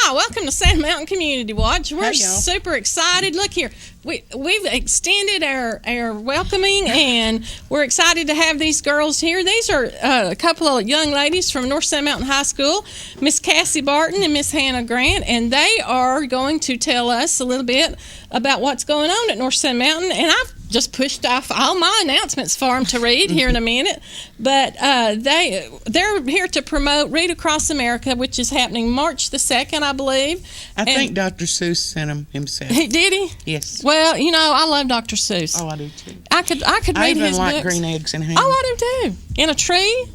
Hi, welcome to Sand Mountain Community Watch. We're Hey, y'all. super excited. Look here, we've extended our welcoming, and we're excited to have these girls here. These are a couple of young ladies from North Sand Mountain High School, Miss Cassie Barton and Miss Hannah Grant, and they are going to tell us a little bit about what's going on at North Sand Mountain. And I've just pushed off all my announcements for them to read here in a minute, but they're here to promote Read Across America, which is happening March the 2nd, I believe. I think Dr. Seuss sent him himself. Did he? Yes. Well, you know, I love Dr. Seuss. Oh, I do too. I could I read even his like books. green eggs and ham. Oh, I do too. In a tree.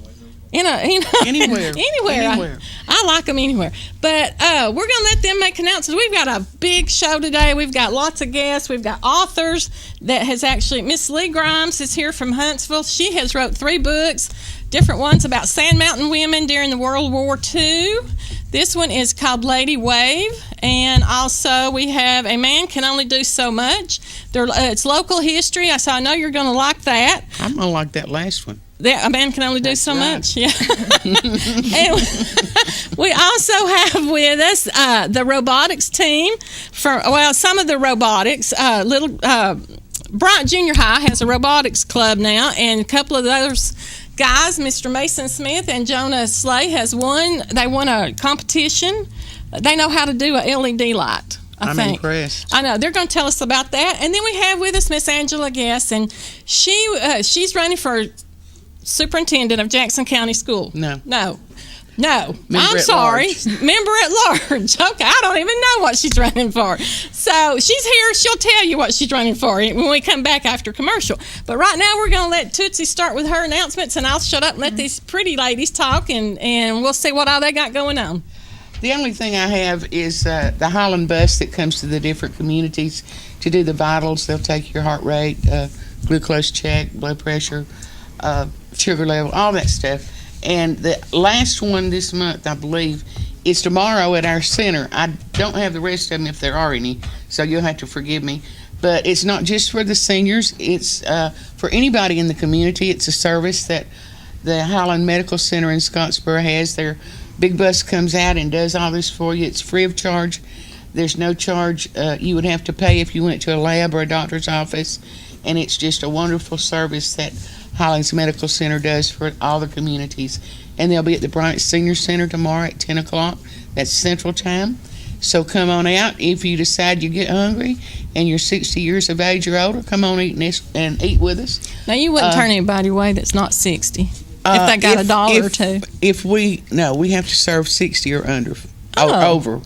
Anywhere. Anywhere. I like them anywhere. But we're going to let them make announcements. We've got a big show today. We've got lots of guests. We've got authors that has actually, Miss Lee Grimes is here from Huntsville. She has wrote 3 books, different ones about Sand Mountain women during the World War II. This one is called Lady Wave. And also we have A Man Can Only Do So Much. It's local history. So I know you're going to like that. I'm going to like that last one. A man can only do so right. much. Yeah. And we also have with us the robotics team. Some of the robotics. Bryant Junior High has a robotics club now, and a couple of those guys, Mr. Mason Smith and Jonah Slay, They won a competition. They know how to do a LED light. I'm think. impressed. I know. They're going to tell us about that. And then we have with us Miss Angela Guess, and she's running for superintendent of Jackson County School. No. I'm sorry. Member at large. Okay, I don't even know what she's running for. So she's here. She'll tell you what she's running for when we come back after commercial. But right now we're going to let Tootsie start with her announcements, and I'll shut up and let these pretty ladies talk, and we'll see what all they got going on. The only thing I have is the Highland bus that comes to the different communities to do the vitals. They'll take your heart rate, glucose check, blood pressure, sugar level, all that stuff. And the last one this month, I believe, is tomorrow at our center. I don't have the rest of them if there are any, so you'll have to forgive me. But it's not just for the seniors. It's for anybody in the community. It's a service that the Highland Medical Center in Scottsboro has. Their big bus comes out and does all this for you. It's free of charge. There's no charge you would have to pay if you went to a lab or a doctor's office. And it's just a wonderful service that Highlands Medical Center does for all the communities. And they'll be at the Bryant Senior Center tomorrow at 10 o'clock. That's Central Time. So come on out. If you decide you get hungry and you're 60 years of age or older, come on and eat with us. Now, you wouldn't turn anybody away that's not 60 if they got $1 or $2. We have to serve 60 or under, or over.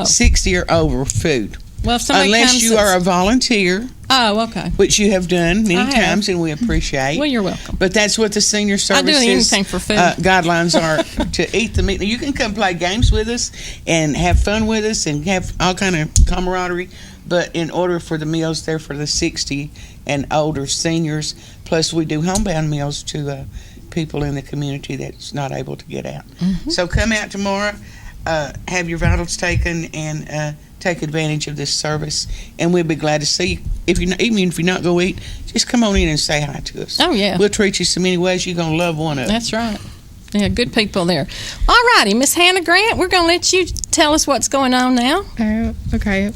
60 or over food. Well, if somebody unless you are a volunteer. Oh, okay. Which you have done many times, and we appreciate. Well, you're welcome. But that's what the senior services anything for food. Guidelines are to eat the meat. Now, you can come play games with us and have fun with us and have all kind of camaraderie. But in order for the meals, they're for the 60 and older seniors. Plus, we do homebound meals to people in the community that's not able to get out. Mm-hmm. So come out tomorrow, have your vitals taken, and take advantage of this service, and we'll be glad to see you. Even if you're not going to eat, just come on in and say hi to us. Oh, yeah. We'll treat you so many ways you're going to love one of them. That's right. Yeah, good people there. All righty, Miss Hannah Grant, we're going to let you tell us what's going on now. Okay.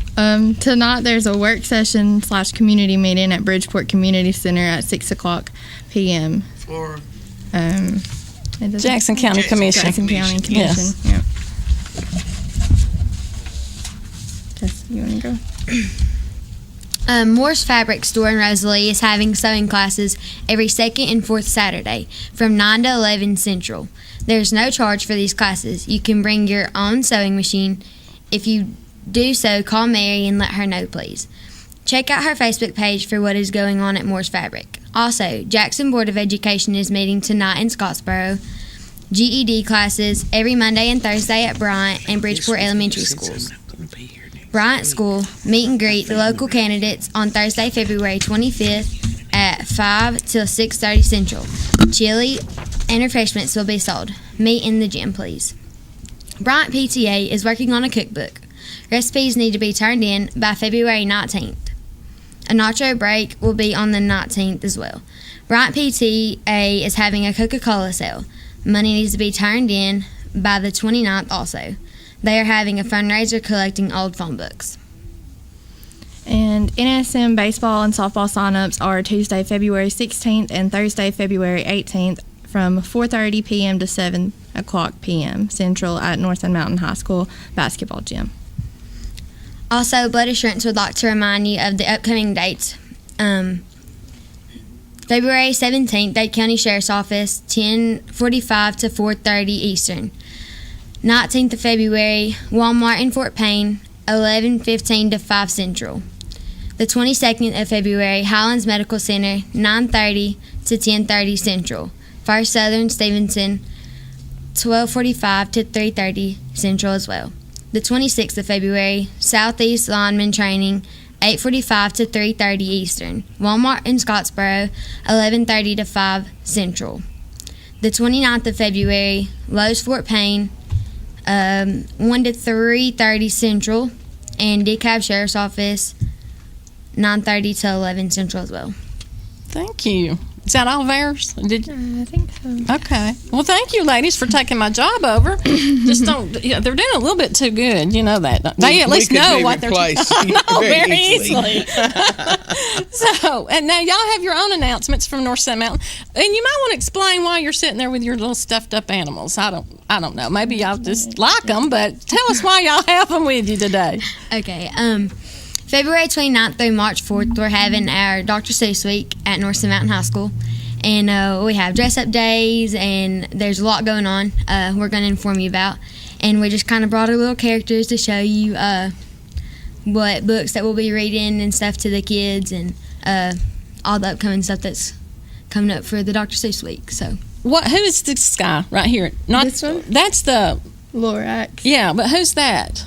Tonight there's a work session / community meeting at Bridgeport Community Center at 6 o'clock p.m. For Jackson County Commission. Jackson County Commission. Yes. Yeah. You want to go? Morse Fabric Store in Rosalie is having sewing classes every second and fourth Saturday from 9 to 11 Central. There's no charge for these classes. You can bring your own sewing machine. If you do so, call Mary and let her know, please. Check out her Facebook page for what is going on at Morse Fabric. Also, Jackson Board of Education is meeting tonight in Scottsboro. GED classes every Monday and Thursday at Bryant and Bridgeport Elementary Schools. Bryant School, meet and greet the local candidates on Thursday, February 25th at 5 till 6:30 Central. Chili and refreshments will be sold. Meet in the gym, please. Bryant PTA is working on a cookbook. Recipes need to be turned in by February 19th. A nacho break will be on the 19th as well. Bryant PTA is having a Coca-Cola sale. Money needs to be turned in by the 29th also. They are having a fundraiser collecting old phone books. And NSM baseball and softball signups are Tuesday, February 16th and Thursday, February 18th from 4:30 p.m. to 7 o'clock p.m. Central at North and Mountain High School basketball gym. Also, Blood Assurance would like to remind you of the upcoming dates. February 17th, Dade County Sheriff's Office, 10:45 to 4:30 Eastern. 19th of February, Walmart in Fort Payne, 11:15 to 5 Central. The 22nd of February, Highlands Medical Center, 9:30 to 10:30 Central. First Southern Stevenson, 12:45 to 3:30 Central as well. The 26th of February, Southeast Lineman Training, 8:45 to 3:30 Eastern. Walmart in Scottsboro, 11:30 to 5 Central. The 29th of February, Lowe's Fort Payne, 1 to 3:30 Central, and DeKalb Sheriff's Office, 9:30 to 11 Central as well. Thank you. Is that all of ours? Did I think so. Okay. Well, thank you, ladies, for taking my job over. Just don't. Yeah, they're doing a little bit too good. You know that. They at least know what they're doing. Very easily. So, and now y'all have your own announcements from North Sand Mountain, and you might want to explain why you're sitting there with your little stuffed up animals. I don't know. Maybe y'all just like them, but tell us why y'all have them with you today. Okay. February 29th through March 4th, we're having our Dr. Seuss Week at North Sand Mountain High School. And we have dress-up days, and there's a lot going on we're going to inform you about. And we just kind of brought our little characters to show you what books that we'll be reading and stuff to the kids, and all the upcoming stuff that's coming up for the Dr. Seuss Week. So, Who is this guy right here? Not This one? That's the. Lorax. Yeah, but who's that?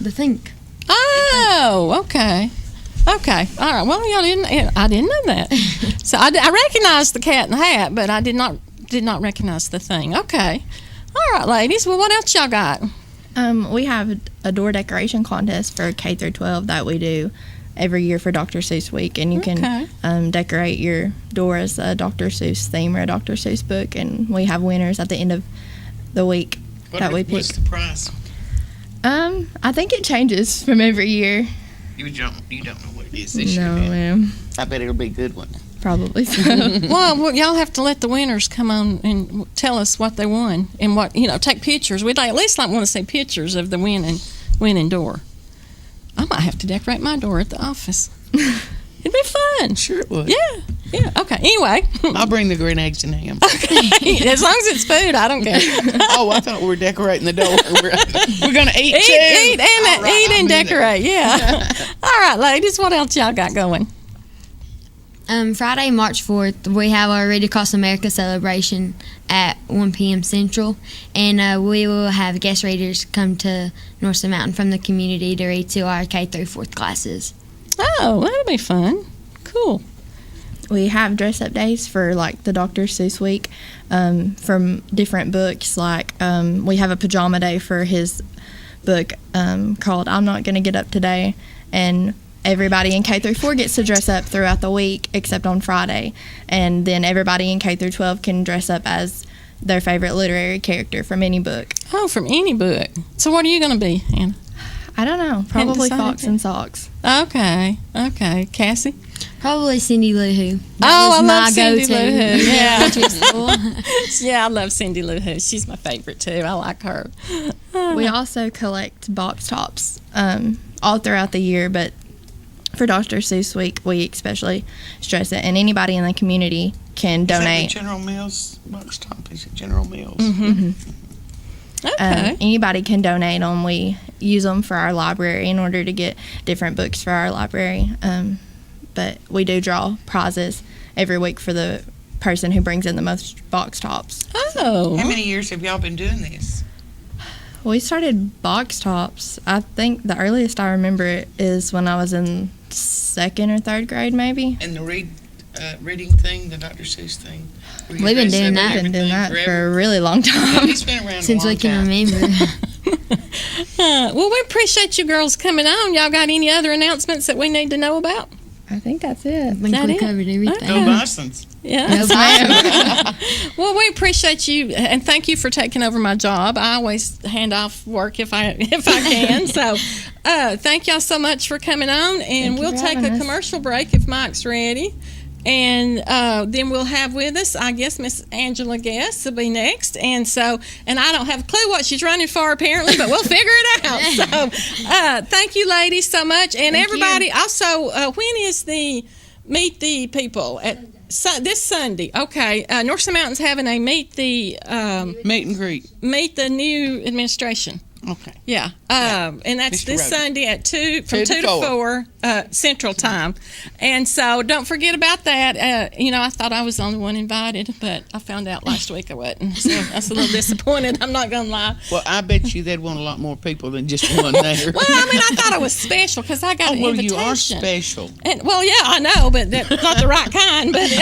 the think. Oh, okay. Okay. All right. Well, I didn't know that. So I recognized the cat in the hat, but I did not recognize the thing. Okay. All right, ladies. Well, what else y'all got? We have a door decoration contest for K through 12 that we do every year for Dr. Seuss Week, and you can decorate your door as a Dr. Seuss theme or a Dr. Seuss book, and we have winners at the end of the week that we pick. What's the price? I think it changes from every year. You don't know what it is this No, year. ma'am. I bet it'll be a good one. Probably so. Well, y'all have to let the winners come on and tell us what they won and what, take pictures. We'd at least want to see pictures of the winning door. I might have to decorate my door at the office. It'd be fun. Sure it would. Yeah. Okay. Anyway. I'll bring the green eggs and ham. Okay. As long as it's food, I don't care. Oh, I thought we were decorating the door. We're going to eat too. Eat I'll and be there. decorate. Yeah. All right, ladies. What else y'all got going? Friday, March 4th, we have our Read Across America celebration at 1 p.m. Central, and we will have guest readers come to North Sand Mountain from the community to read to our K through 4th classes. Oh, that'll be fun. Cool. We have dress-up days for, the Dr. Seuss Week from different books. We have a pajama day for his book called I'm Not Gonna Get Up Today, and everybody in K through 4 gets to dress up throughout the week except on Friday, and then everybody in K through 12 can dress up as their favorite literary character from any book. Oh, from any book. So what are you going to be, Anna? I don't know, probably decided Fox yet. and Socks. Okay. Cassie? Probably Cindy Lou Who. I love my Cindy go-to. Lou Who. Yeah. Elementary school. Yeah, I love Cindy Lou Who. She's my favorite, too. I like her. We also collect box tops all throughout the year, but for Dr. Seuss Week, we especially stress it, and anybody in the community can donate. Is that the General Mills box top? Is it General Mills? Okay. Anybody can donate them. We use them for our library in order to get different books for our library. But we do draw prizes every week for the person who brings in the most box tops. Oh. How many years have y'all been doing this? We started box tops. I think the earliest I remember is when I was in 2nd or 3rd grade, maybe. And the reading thing, the Dr. Seuss thing? Were you We've been dressed doing up that. and I've been doing that everything for forever? a really long time. It's been around Since a long we can time. remember. Well, we appreciate you girls coming on. Y'all got any other announcements that we need to know about? I think that's it. I think that we it? covered everything. No license. Yeah. No Well, we appreciate you, and thank you for taking over my job. I always hand off work if I can. So, thank y'all so much for coming on, and we'll take a commercial break if Mike's ready. And then we'll have with us, I guess, Miss Angela Guess will be next. And I don't have a clue what she's running for apparently, but we'll figure it out. So thank you, ladies, so much. And thank everybody, also, when is the Meet the People? This Sunday. Okay. North Sand Mountain's having a meet and greet. Meet the new administration. Okay. Yeah. And that's Mr. this Sunday at 2 to 4 Central Time. And so don't forget about that. I thought I was the only one invited, but I found out last week I wasn't. So I was a little disappointed. I'm not going to lie. Well, I bet you they'd want a lot more people than just one there. Well, I thought I was special because I got an invitation. You are special. And, yeah, I know, but that's not the right kind. But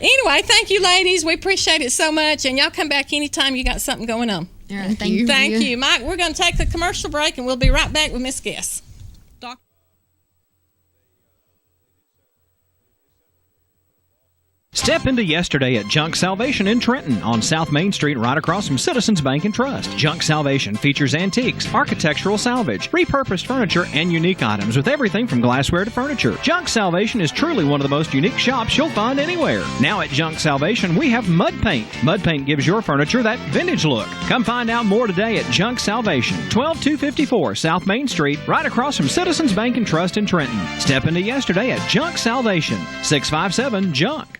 anyway, thank you, ladies. We appreciate it so much. And y'all come back anytime you got something going on. All right, thank you. Thank you, Mike. We're going to take the commercial break, and we'll be right back with Miss Guess. Step into yesterday at Junk Salvation in Trenton on South Main Street right across from Citizens Bank and Trust. Junk Salvation features antiques, architectural salvage, repurposed furniture, and unique items with everything from glassware to furniture. Junk Salvation is truly one of the most unique shops you'll find anywhere. Now at Junk Salvation, we have mud paint. Mud paint gives your furniture that vintage look. Come find out more today at Junk Salvation, 12254 South Main Street, right across from Citizens Bank and Trust in Trenton. Step into yesterday at Junk Salvation, 657-JUNK.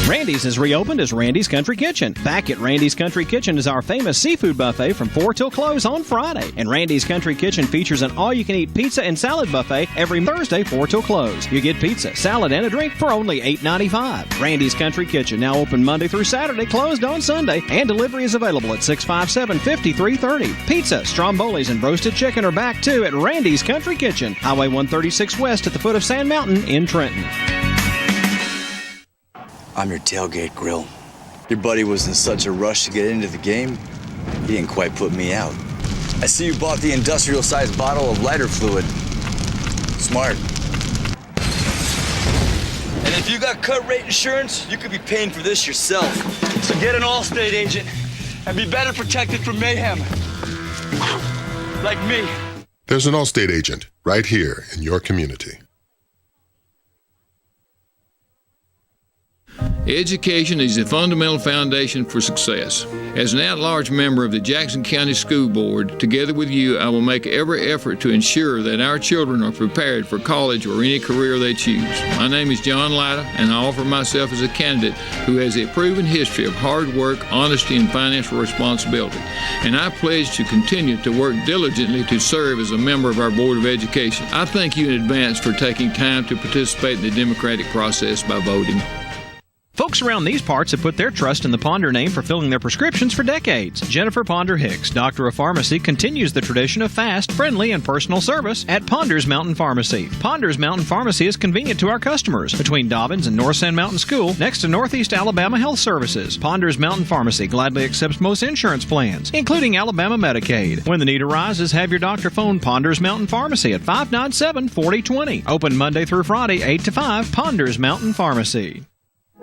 Randy's has reopened as Randy's Country Kitchen. Back at Randy's Country Kitchen is our famous seafood buffet from 4 till close on Friday. And Randy's Country Kitchen features an all-you-can-eat pizza and salad buffet every Thursday 4 till close. You get pizza, salad, and a drink for only $8.95. Randy's Country Kitchen, now open Monday through Saturday, closed on Sunday, and delivery is available at 657-5330. Pizza, strombolis, and roasted chicken are back too at Randy's Country Kitchen, Highway 136 West at the foot of Sand Mountain in Trenton. I'm your tailgate grill. Your buddy was in such a rush to get into the game, he didn't quite put me out. I see you bought the industrial-sized bottle of lighter fluid. Smart. And if you got cut rate insurance, you could be paying for this yourself. So get an Allstate agent and be better protected from mayhem. Like me. There's an Allstate agent right here in your community. Education is the fundamental foundation for success. As an at-large member of the Jackson County School Board, together with you, I will make every effort to ensure that our children are prepared for college or any career they choose. My name is John Latta, and I offer myself as a candidate who has a proven history of hard work, honesty, and financial responsibility. And I pledge to continue to work diligently to serve as a member of our Board of Education. I thank you in advance for taking time to participate in the democratic process by voting. Folks around these parts have put their trust in the Ponder name for filling their prescriptions for decades. Jennifer Ponder Hicks, Doctor of Pharmacy, continues the tradition of fast, friendly, and personal service at Ponder's Mountain Pharmacy. Ponder's Mountain Pharmacy is convenient to our customers between Dobbins and North Sand Mountain School, next to Northeast Alabama Health Services. Ponder's Mountain Pharmacy gladly accepts most insurance plans, including Alabama Medicaid. When the need arises, have your doctor phone Ponder's Mountain Pharmacy at 597-4020. Open Monday through Friday, 8 to 5, Ponder's Mountain Pharmacy.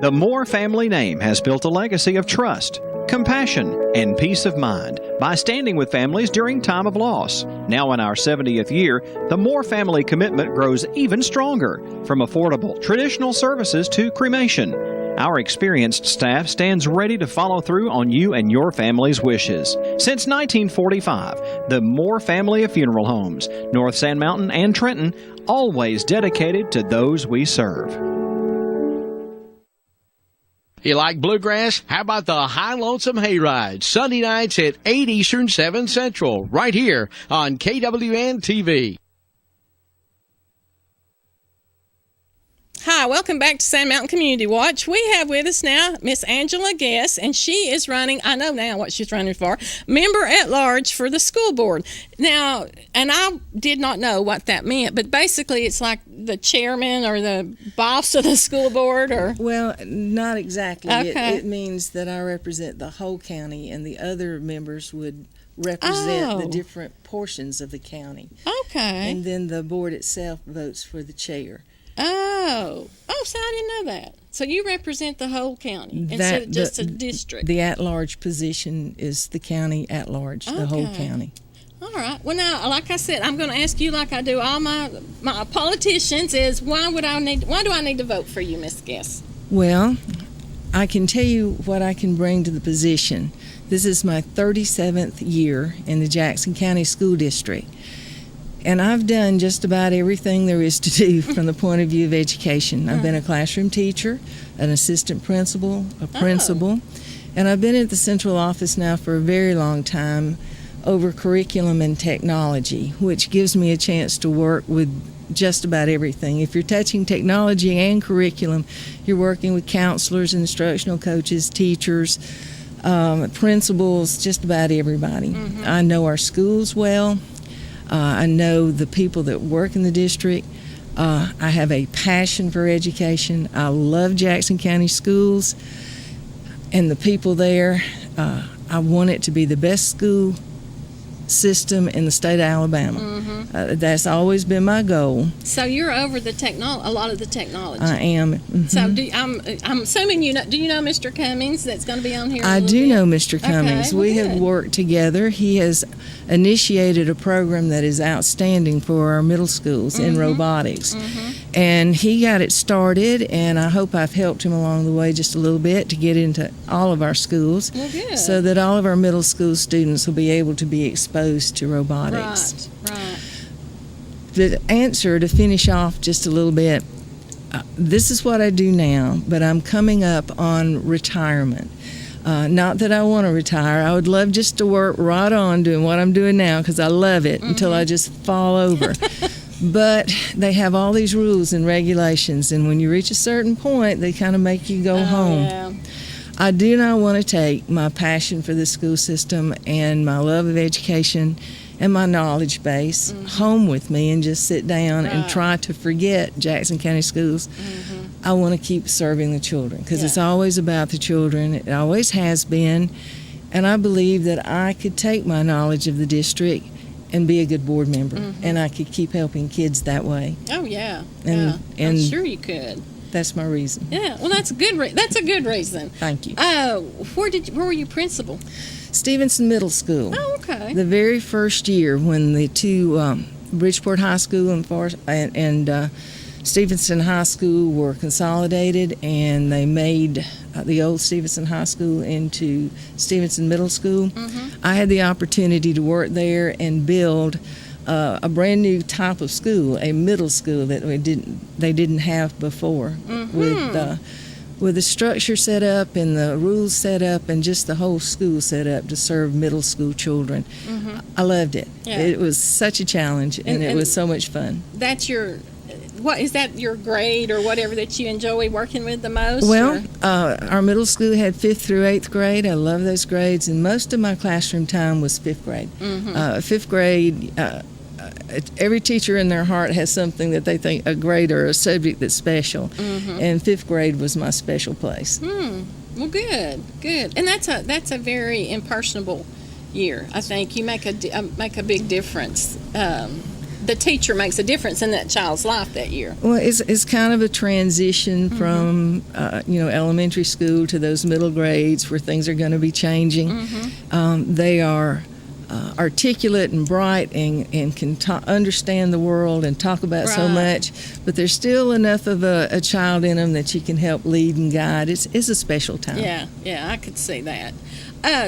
The Moore family name has built a legacy of trust, compassion, and peace of mind by standing with families during time of loss. Now in our 70th year, the Moore family commitment grows even stronger, from affordable, traditional services to cremation. Our experienced staff stands ready to follow through on you and your family's wishes. Since 1945, the Moore family of funeral homes, North Sand Mountain and Trenton, always dedicated to those we serve. You like bluegrass? How about the High Lonesome Hayride? Sunday nights at 8 Eastern, 7 Central, right here on KWN-TV. Hi, welcome back to Sand Mountain Community Watch. We have with us now Miss Angela Guess, and she is running, I know now what she's running for, member at large for the school board. Now, and I did not know what that meant, but basically it's like the chairman or the boss of the school board, or? Well, not exactly. Okay. It means that I represent the whole county, and the other members would represent the different portions of the county. Okay. And then the board itself votes for the chair. Oh, so I didn't know that. So you represent the whole county instead of just a district. The at-large position is the county at-large, the whole county. All right. Well, now, like I said, I'm going to ask you, like I do all my politicians, is why do I need to vote for you, Miss Guess? Well, I can tell you what I can bring to the position. This is my 37th year in the Jackson County School District. And I've done just about everything there is to do from the point of view of education. I've been a classroom teacher, an assistant principal, a principal, and I've been at the central office now for a very long time over curriculum and technology, which gives me a chance to work with just about everything. If you're touching technology and curriculum, you're working with counselors, instructional coaches, teachers, principals, just about everybody. I know our schools well. I know the people that work in the district. I have a passion for education. I love Jackson County schools and the people there. I want it to be the best school system in the state of Alabama. That's always been my goal. So you're over a lot of the technology. I am. So I'm assuming you know. Do you know Mr. Cummings that's going to be on here? I do know Mr. Cummings. Okay, we good. have worked together. He has initiated a program that is outstanding for our middle schools in robotics. And he got it started, and I hope I've helped him along the way just a little bit to get into all of our schools, so that all of our middle school students will be able to be exposed to robotics. Right. The answer, to finish off just a little bit, this is what I do now, but I'm coming up on retirement. Not that I want to retire. I would love just to work right on doing what I'm doing now, because I love it until I just fall over. But they have all these rules and regulations, and when you reach a certain point, they kind of make you go home. Yeah. I do not want to take my passion for the school system and my love of education and my knowledge base home with me and just sit down and try to forget Jackson County Schools. I want to keep serving the children, because it's always about the children. It always has been. And I believe that I could take my knowledge of the district and be a good board member, and I could keep helping kids that way. Oh yeah. And I'm sure you could. That's my reason. Yeah. Well, that's a good. That's a good reason. Thank you. Where were you principal? Stevenson Middle School. Oh, okay. The very first year when the two Bridgeport High School and Stevenson High School were consolidated, and they made the old Stevenson High School into Stevenson Middle School. I had the opportunity to work there and build a brand new type of school, a middle school that they didn't have before, with the structure set up and the rules set up and just the whole school set up to serve middle school children. I loved it. Yeah. It was such a challenge, and it was so much fun. That's is that your grade or whatever that you enjoy working with the most? Well, our middle school had 5th through 8th grade. I love those grades, and most of my classroom time was 5th grade. 5th grade, every teacher in their heart has something that they think a grade or a subject that's special, and 5th grade was my special place. Well, good. And that's a very impersonable year. I think you make a big difference. The teacher makes a difference in that child's life that year. Well, it's kind of a transition from elementary school to those middle grades where things are going to be changing. They are articulate and bright and can understand the world and talk about so much, but there's still enough of a child in them that you can help lead and guide. It's a special time. Yeah, I could see that.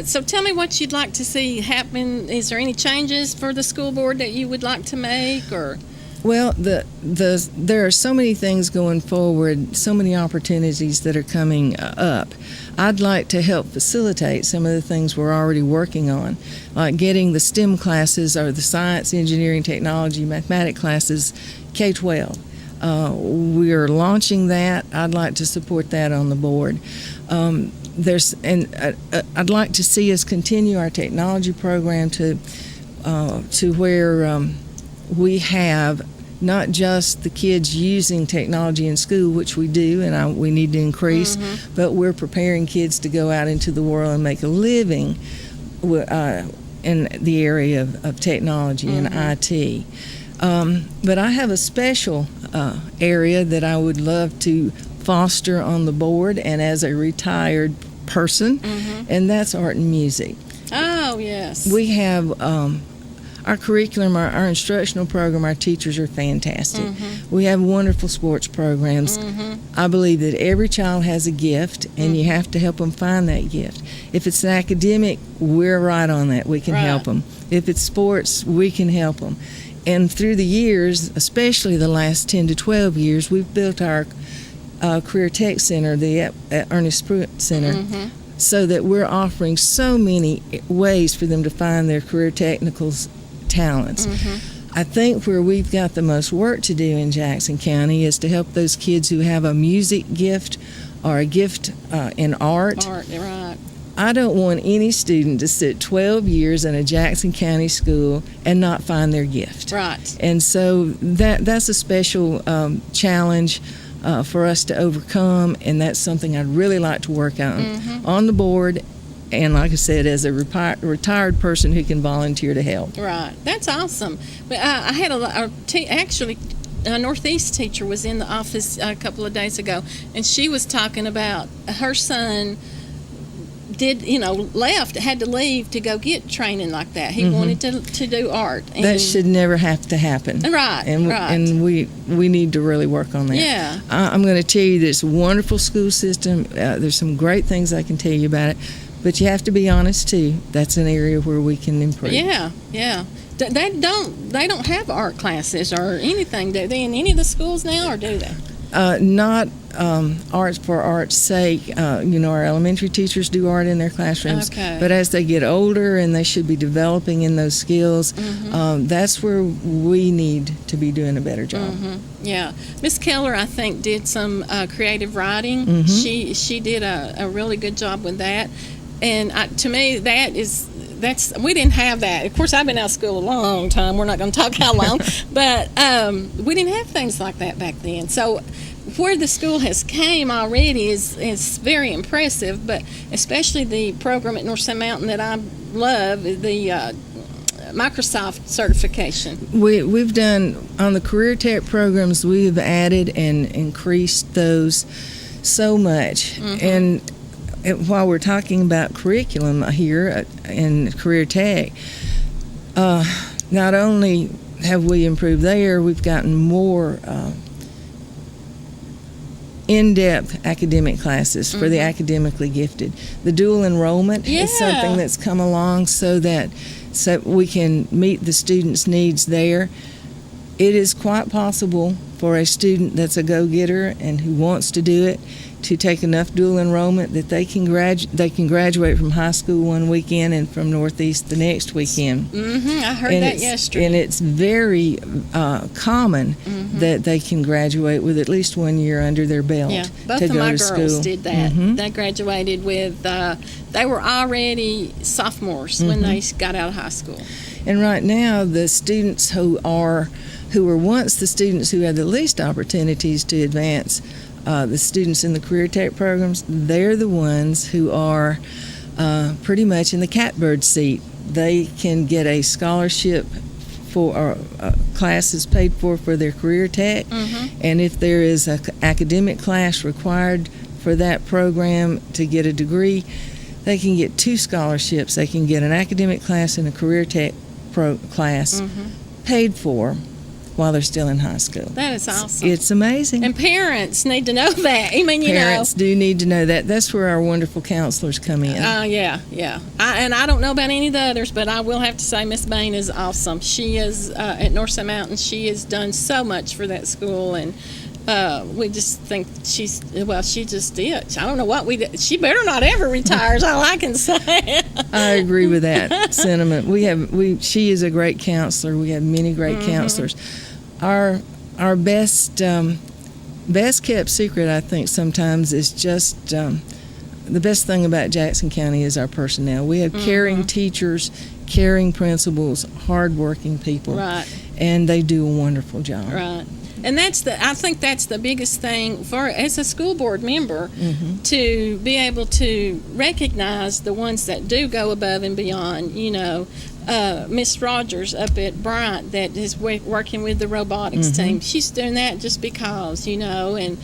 So tell me what you'd like to see happen. Is there any changes for the school board that you would like to make, or? Well, there are so many things going forward, so many opportunities that are coming up. I'd like to help facilitate some of the things we're already working on, like getting the STEM classes, or the science, engineering, technology, mathematics classes, K-12. We're launching that. I'd like to support that on the board. I'd like to see us continue our technology program to where we have not just the kids using technology in school, which we do, and we need to increase, but we're preparing kids to go out into the world and make a living in the area of technology and IT. But I have a special area that I would love to foster on the board and as a retired person, and that's art and music. Oh, yes. We have our curriculum, our instructional program, our teachers are fantastic. We have wonderful sports programs. I believe that every child has a gift, and you have to help them find that gift. If it's an academic, we're right on that. We can help them. If it's sports, we can help them. And through the years, especially the last 10 to 12 years, we've built our Career Tech Center, the Ernest Pruitt Center, so that we're offering so many ways for them to find their career technical talents. I think where we've got the most work to do in Jackson County is to help those kids who have a music gift or a gift in art. Right. I don't want any student to sit 12 years in a Jackson County school and not find their gift. Right. And so that's a special challenge for us to overcome, and that's something I'd really like to work on the board, and like I said, as a retired person who can volunteer to help. Right. That's awesome. But I had a Northeast teacher was in the office a couple of days ago, and she was talking about her son had to leave to go get training like that. He wanted to do art. And that should never have to happen. Right, and we need to really work on that. Yeah. I'm going to tell you that it's a wonderful school system. There's some great things I can tell you about it, but you have to be honest too. That's an area where we can improve. Yeah. They don't have art classes or anything, do they, in any of the schools now, or do they? Not arts for art's sake. Our elementary teachers do art in their classrooms, but as they get older and they should be developing in those skills, that's where we need to be doing a better job. Yeah. Miss Keller, I think, did some creative writing. She did a really good job with that, and to me, we didn't have that. Of course, I've been out of school a long time. We're not going to talk how long, but we didn't have things like that back then. So where the school has came already is very impressive, but especially the program at North Sand Mountain that I love, the Microsoft certification. We've done, on the Career Tech programs, we have added and increased those so much. And while we're talking about curriculum here in Career Tech, not only have we improved there, we've gotten more in-depth academic classes for the academically gifted. The dual enrollment is something that's come along so we can meet the students' needs there. It is quite possible for a student that's a go-getter and who wants to do it to take enough dual enrollment that they can graduate from high school one weekend and from Northeast the next weekend. I heard that yesterday. And it's very common that they can graduate with at least 1 year under their belt. Yeah, both to of go my to girls school. did that. They graduated with, they were already sophomores when they got out of high school. And right now, the students who were once the students who had the least opportunities to advance, the students in the Career Tech programs, they're the ones who are pretty much in the catbird seat. They can get a scholarship for classes paid for their Career Tech, and if there is an academic class required for that program to get a degree, they can get 2 scholarships. They can get an academic class and a Career Tech class paid for while they're still in high school. That is awesome. It's amazing. And parents need to know that. I mean, parents do need to know that. That's where our wonderful counselors come in. Yeah. I don't know about any of the others, but I will have to say Miss Bain is awesome. She is at North Sand Mountain. She has done so much for that school, and we just think she just did. I don't know what we did. She better not ever retire, is all I can say. I agree with that sentiment. She is a great counselor. We have many great counselors. Our best kept secret, I think, sometimes is just the best thing about Jackson County is our personnel. We have caring teachers, caring principals, hardworking people, and they do a wonderful job. Right. And I think that's the biggest thing as a school board member, to be able to recognize the ones that do go above and beyond. Miss Rogers up at Bryant that is working with the robotics team. She's doing that just because, and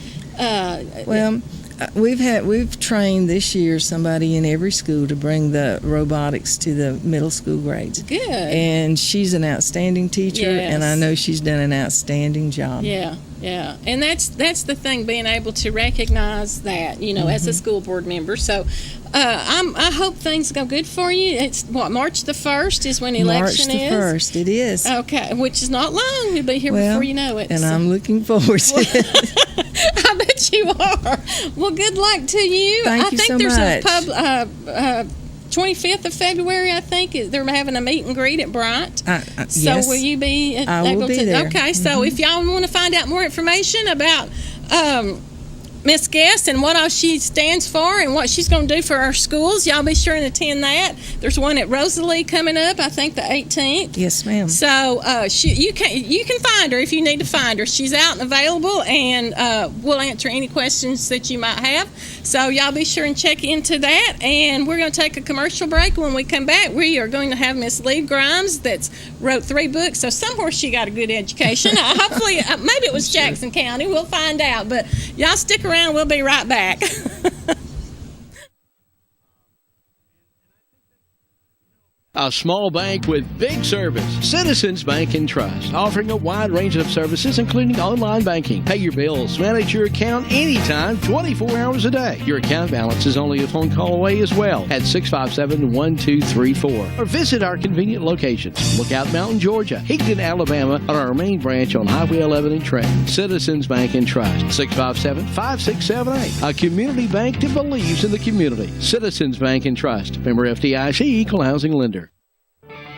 We've trained this year somebody in every school to bring the robotics to the middle school grades. Good. And she's an outstanding teacher, Yes. and I know she's done an outstanding job. Yeah, and that's the thing, being able to recognize that, as a school board member. So I hope things go good for you. It's March the 1st is when election is. March the 1st, it is. Okay, which is not long. You'll be here before you know it. And I'm looking forward to it. I bet you are. Well, good luck to you. Thank you so there's much. a 25th of February, I think, they're having a meet and greet at Bryant. So yes. will you be I will able be to? there. Okay, so if y'all want to find out more information about Miss Guest and what all she stands for and what she's going to do for our schools, y'all be sure and attend that. There's one at Rosalie coming up, I think the 18th. Yes, ma'am. So you can find her if you need to find her. She's out and available, and we'll answer any questions that you might have. So y'all be sure and check into that. And we're going to take a commercial break. When we come back, we are going to have Miss Lee Grimes that's wrote 3 books. So somewhere she got a good education. Hopefully, maybe it was Jackson County. We'll find out. But y'all stick around. We'll be right back. A small bank with big service. Citizens Bank and Trust, offering a wide range of services, including online banking. Pay your bills, manage your account anytime, 24 hours a day. Your account balance is only a phone call away as well at 657-1234. Or visit our convenient locations. Lookout Mountain, Georgia, Higdon, Alabama, or our main branch on Highway 11 in Trenton. Citizens Bank and Trust, 657-5678. A community bank that believes in the community. Citizens Bank and Trust. Member FDIC, Equal Housing Lender.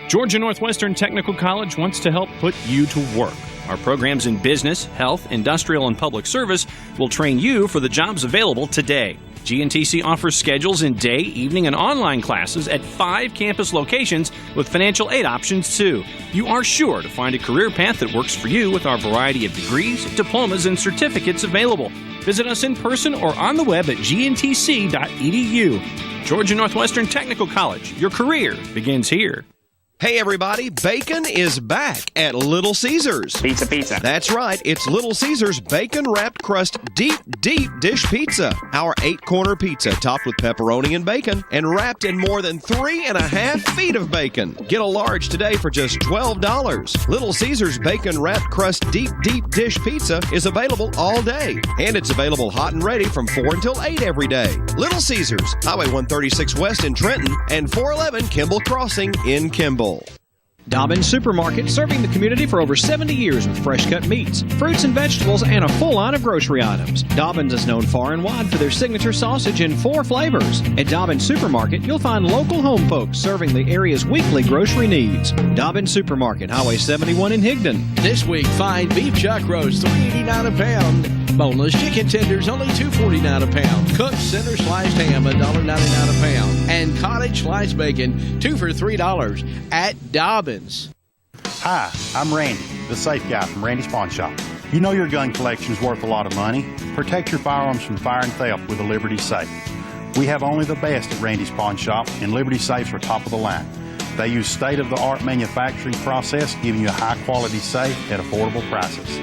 Georgia Northwestern Technical College wants to help put you to work. Our programs in business, health, industrial, and public service will train you for the jobs available today. GNTC offers schedules in day, evening, and online classes at 5 campus locations with financial aid options too. You are sure to find a career path that works for you with our variety of degrees, diplomas, and certificates available. Visit us in person or on the web at gntc.edu. Georgia Northwestern Technical College. Your career begins here. Hey everybody, bacon is back at Little Caesars. Pizza. That's right, it's Little Caesars Bacon Wrapped Crust Deep Dish Pizza. Our 8-corner pizza topped with pepperoni and bacon and wrapped in more than 3.5 feet of bacon. Get a large today for just $12. Little Caesars Bacon Wrapped Crust Deep Dish Pizza is available all day. And it's available hot and ready from 4 until 8 every day. Little Caesars, Highway 136 West in Trenton and 411 Kimball Crossing in Kimball. Dobbins Supermarket, serving the community for over 70 years with fresh-cut meats, fruits and vegetables, and a full line of grocery items. Dobbins is known far and wide for their signature sausage in 4 flavors. At Dobbins Supermarket, you'll find local home folks serving the area's weekly grocery needs. Dobbins Supermarket, Highway 71 in Higdon. This week, fine beef chuck roast, $3.89 a pound. Boneless chicken tenders, only $2.49 a pound. Cooked center sliced ham, $1.99 a pound. And cottage sliced bacon, 2 for $3 at Dobbins. Hi, I'm Randy, the safe guy from Randy's Pawn Shop. You know your gun collection is worth a lot of money. Protect your firearms from fire and theft with a Liberty Safe. We have only the best at Randy's Pawn Shop, and Liberty Safes are top of the line. They use state-of-the-art manufacturing process, giving you a high-quality safe at affordable prices.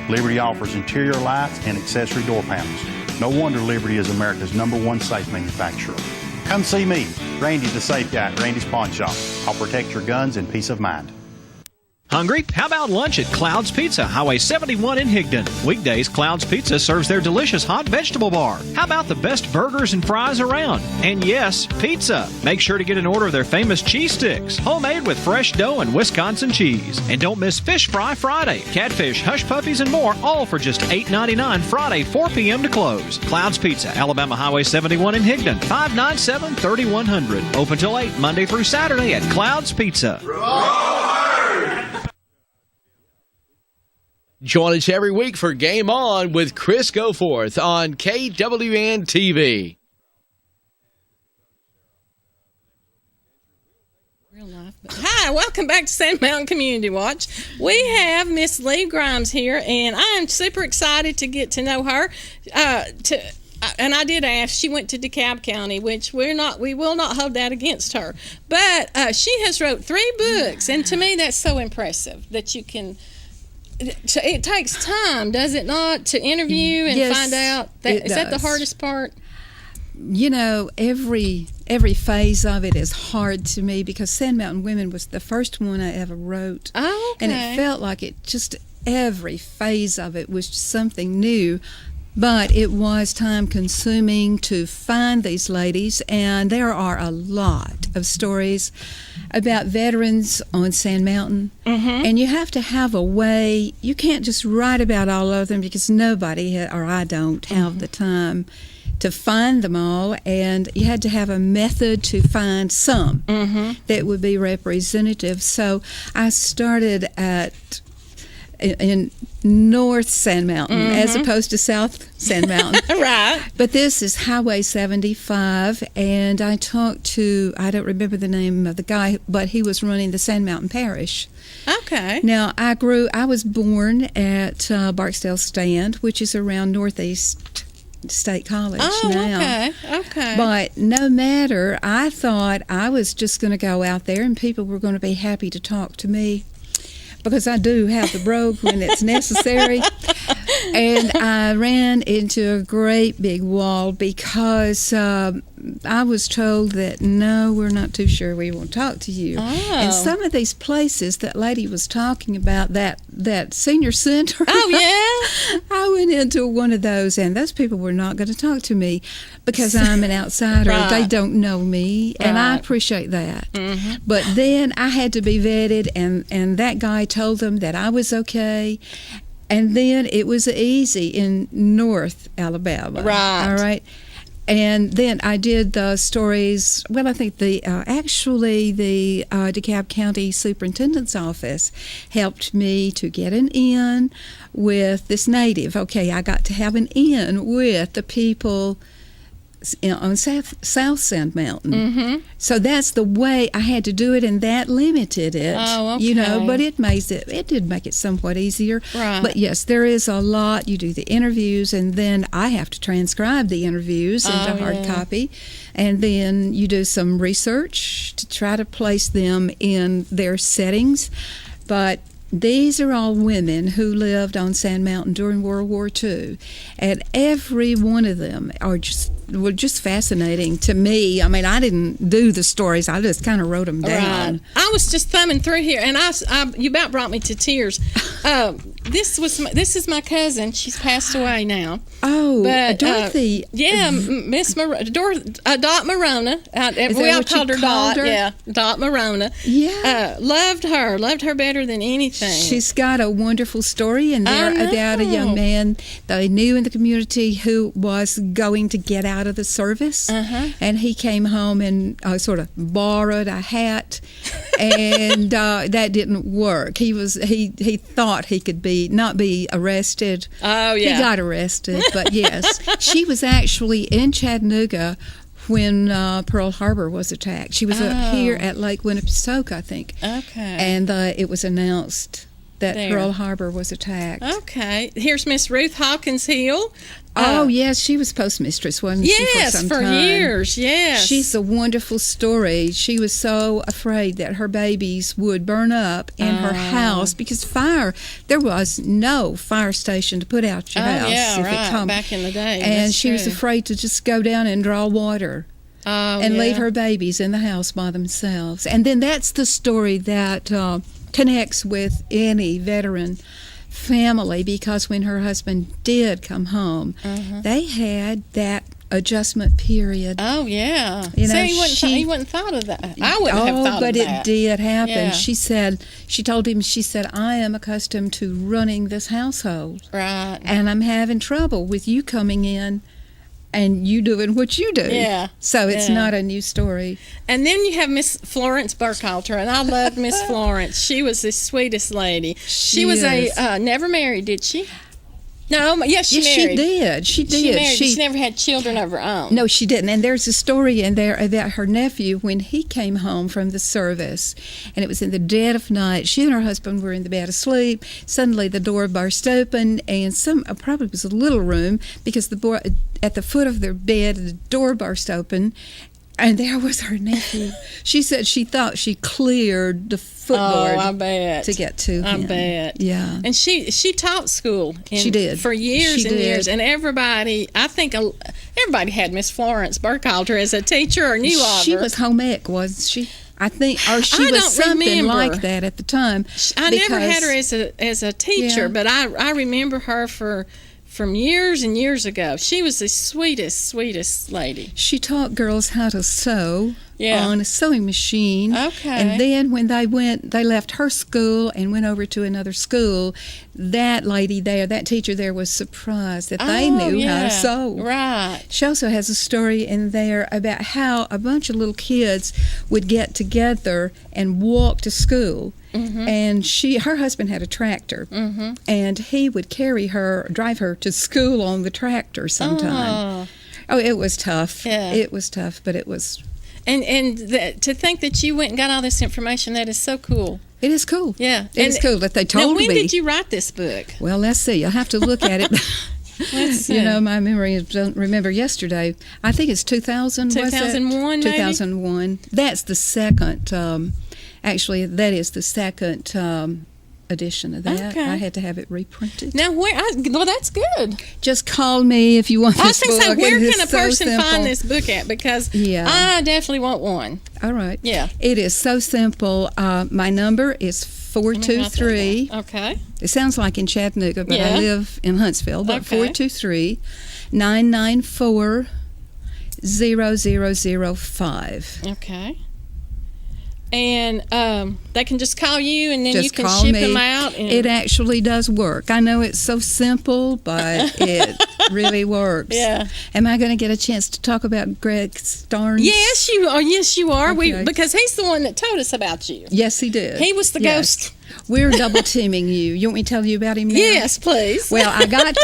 Liberty offers interior lights and accessory door panels. No wonder Liberty is America's #1 safe manufacturer. Come see me, Randy the safe guy at Randy's Pawn Shop. I'll protect your guns and peace of mind. Hungry? How about lunch at Cloud's Pizza, Highway 71 in Higdon? Weekdays, Cloud's Pizza serves their delicious hot vegetable bar. How about the best burgers and fries around? And yes, pizza. Make sure to get an order of their famous cheese sticks, homemade with fresh dough and Wisconsin cheese. And don't miss Fish Fry Friday, catfish, hush puppies, and more, all for just $8.99 Friday, 4 p.m. to close. Cloud's Pizza, Alabama Highway 71 in Higdon, 597-3100. Open till 8, Monday through Saturday at Cloud's Pizza. Join us every week for Game On with Chris Goforth on KWN TV. Hi, welcome back to Sand Mountain Community Watch. We have Miss Lee Grimes here, and I am super excited to get to know her. And I did ask. She went to DeKalb County, which we will not hold that against her. But she has wrote 3 books, and to me, that's so impressive that you can it takes time, does it not, to interview and Yes, find out? it Is that the does. hardest part? You know, every phase of it is hard to me because Sand Mountain Women was the first one I ever wrote. Oh, okay. And it felt like it just, every phase of it was just something new. But it was time consuming to find these ladies, and there are a lot of stories about veterans on Sand Mountain. And you have to have a way, you can't just write about all of them because nobody, or I don't, have the time to find them all, and you had to have a method to find some that would be representative. So I started in North Sand Mountain as opposed to South Sand Mountain. Right. But this is Highway 75, and I talked to, I don't remember the name of the guy, but he was running the Sand Mountain Parish. Okay. Now, I was born at Barksdale Stand, which is around Northeast State College now. Okay. But no matter, I thought I was just going to go out there and people were going to be happy to talk to me because I do have the brogue when it's necessary. And I ran into a great big wall because I was told that, no, we're not too sure we want to talk to you. And some of these places that lady was talking about, that senior center. Oh, yeah? I went into one of those, and those people were not going to talk to me because I'm an outsider. Right. They don't know me, and I Right. appreciate that. But then I had to be vetted, and that guy told them that I was okay. And then it was easy in North Alabama. Right. All right. And then I did the stories. Well, I think the DeKalb County Superintendent's Office helped me to get an in with this native. Okay, I got to have an in with the people on South Sand Mountain. So that's the way I had to do it, and that limited it. Oh, okay. You know, but it did make it somewhat easier. Right. But yes, there is a lot. You do the interviews, and then I have to transcribe the interviews into hard copy, and then you do some research to try to place them in their settings. But these are all women who lived on Sand Mountain during World War II, and every one of them were just fascinating to me. I mean, I didn't do the stories; I just kind of wrote them down. Right. I was just thumbing through here, and you about brought me to tears. This is my cousin. She's passed away now. Oh, But, Dorothy. Yeah, Miss Dot Morona. Is We that all what you called her called Dot. her? Yeah, Dot Morona. Yeah. Loved her better than anything. She's got a wonderful story in there I know. about a young man they knew in the community who was going to get out of the service, and he came home and sort of borrowed a hat, and that didn't work. He thought he could not be arrested. Oh, yeah. He got arrested, but yes, she was actually in Chattanooga when Pearl Harbor was attacked. She was up here at Lake Winnepesaukee, I think. Okay. And it was announced that There. Pearl Harbor was attacked. Okay. Here's Miss Ruth Hawkins Hill. Oh, yes, she was postmistress, wasn't she, for some for time? years, yes. She's a wonderful story. She was so afraid that her babies would burn up in her house because there was no fire station to put out your house. Yeah, if right, it come. back in the day. And that's she was true. afraid to just go down and draw water. And leave her babies in the house by themselves. And then that's the story that connects with any veteran family, because when her husband did come home, they had that adjustment period. Oh, yeah. You know, See, he wouldn't thought of that. I wouldn't have thought but of that. it did happen. Yeah. She told him, I am accustomed to running this household. Right. And I'm having trouble with you coming in and you doing what you do. Yeah. So it's Yeah. not a new story. And then you have Miss Florence Burkhalter, and I loved Miss Florence. She was the sweetest lady. She was is. never married, did she? No, yes, she Yes, married. she did. She did. She married. She never had children of her own. No, she didn't. And there's a story in there about her nephew when he came home from the service, and it was in the dead of night. She and her husband were in the bed asleep. Suddenly, the door burst open, and probably was a little room because at the foot of their bed, the door burst open. And there was her nephew. She said she thought she cleared the footboard I bet. to get to I him. bet. Yeah. And she taught school. She did. For years She and did. years. And everybody, I think everybody had Miss Florence Burkhalter as a teacher or knew of her. She was home ec, wasn't she? I think, or she I was don't something remember. like that at the time. I never had because- her as a teacher, Yeah. but I remember her from years and years ago. She was the sweetest lady. She taught girls how to sew Yeah. on a sewing machine. Okay. And then when they left her school and went over to another school, that lady there, that teacher there was surprised that they knew how to sew. Right. She also has a story in there about how a bunch of little kids would get together and walk to school. Mm-hmm. And her husband had a tractor, Mm-hmm. and he would drive her to school on the tractor sometime. Oh, it was tough. Yeah. It was tough, but it was. And to think that you went and got all this information, that is so cool. It is cool. Yeah. It is cool that they told now, when me. did you write this book? Well, let's see. I'll have to look at it. Let's see. You know, my memory don't remember yesterday. I think it's 2000. 2001, maybe? 2001. That's the second. Actually, that is the second edition of that. Okay. I had to have it reprinted. Now, well, that's good. Just call me if you want I was this going to say, book. where It is can a so person simple. find this book at? Because Yeah. I definitely want one. All right. Yeah. It is so simple. My number is 423. Okay. It sounds like in Chattanooga, but Yeah. I live in Huntsville. But Okay. 423-994-0005. Okay. And they can just call you, and then Just you can call ship me. them out. And It actually does work. I know it's so simple, but it really works. Yeah. Am I going to get a chance to talk about Greg Starnes? Yes, you are. Yes, you are. Okay. Because he's the one that told us about you. Yes, he did. He was the Yes. ghost. We're double teaming you. You want me to tell you about him now? Yes, please. Well,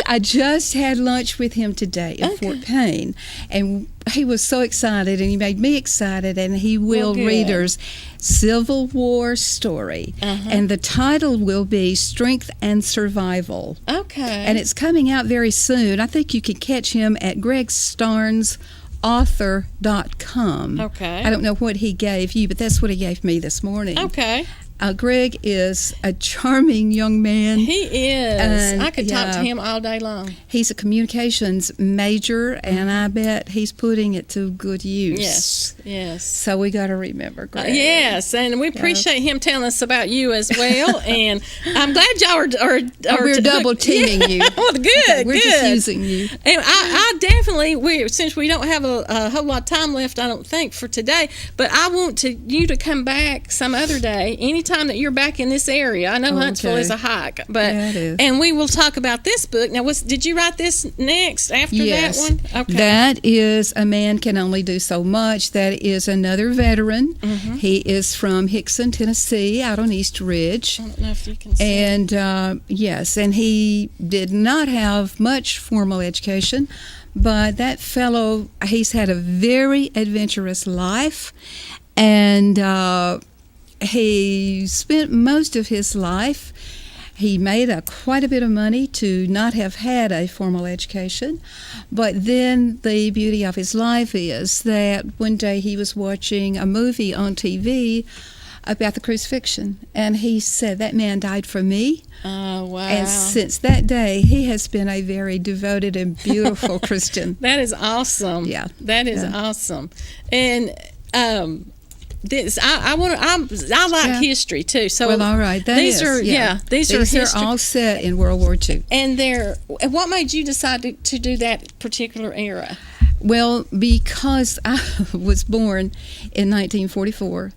I just had lunch with him today in Fort Payne, and he was so excited, and he made me excited, and he will good. readers Civil War story, and the title will be Strength and Survival. Okay. And it's coming out very soon. I think you can catch him at gregstarnesauthor.com. Okay. I don't know what he gave you, but that's what he gave me this morning. Okay. Greg is a charming young man. He is. And, I could talk to yeah. him all day long. He's a communications major, and I bet he's putting it to good use. Yes. Yes. So we got to remember Greg. Yes, and we appreciate him telling us about you as well. And I'm glad y'all are we're double teaming you. Well, good. We're good. just using you. And I definitely, since we don't have a whole lot of time left, I don't think, for today, but I want you to come back some other day, anytime that you're back in this area. I know Huntsville Okay. is a hike, but Yeah, it is. and we will talk about this book. Now, did you write this next after Yes. that one? Okay. That is A Man Can Only Do So Much. That is another veteran. Mm-hmm. He is from Hickson, Tennessee, out on East Ridge. I don't know if you can see. And yes, and he did not have much formal education, but that fellow, he's had a very adventurous life, and he spent most of his life. He made quite a bit of money to not have had a formal education, but then the beauty of his life is that one day he was watching a movie on TV about the crucifixion, and he said, "That man died for me." Oh, wow. And since that day, he has been a very devoted and beautiful Christian. That is awesome. Yeah. That is Yeah. awesome. And this I like Yeah. history too. So Well, all right. these are These are history. all set in World War II. And what made you decide to do that particular era? Well, because I was born in 1944,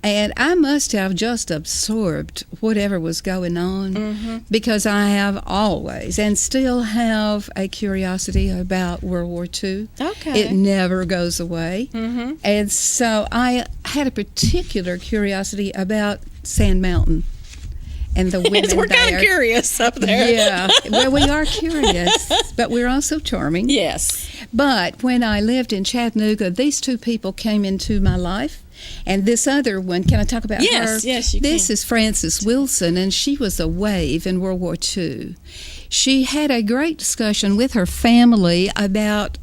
and I must have just absorbed whatever was going on, because I have always and still have a curiosity about World War II. Okay. It never goes away. And so I had a particular curiosity about Sand Mountain and the women We're kind there. of curious up there. Yeah, well, we are curious, but we're also charming. Yes. But when I lived in Chattanooga, these two people came into my life, And this other one, can I talk about her? Yes, you This can. is Frances Wilson, and she was a wave in World War II. She had a great discussion with her family about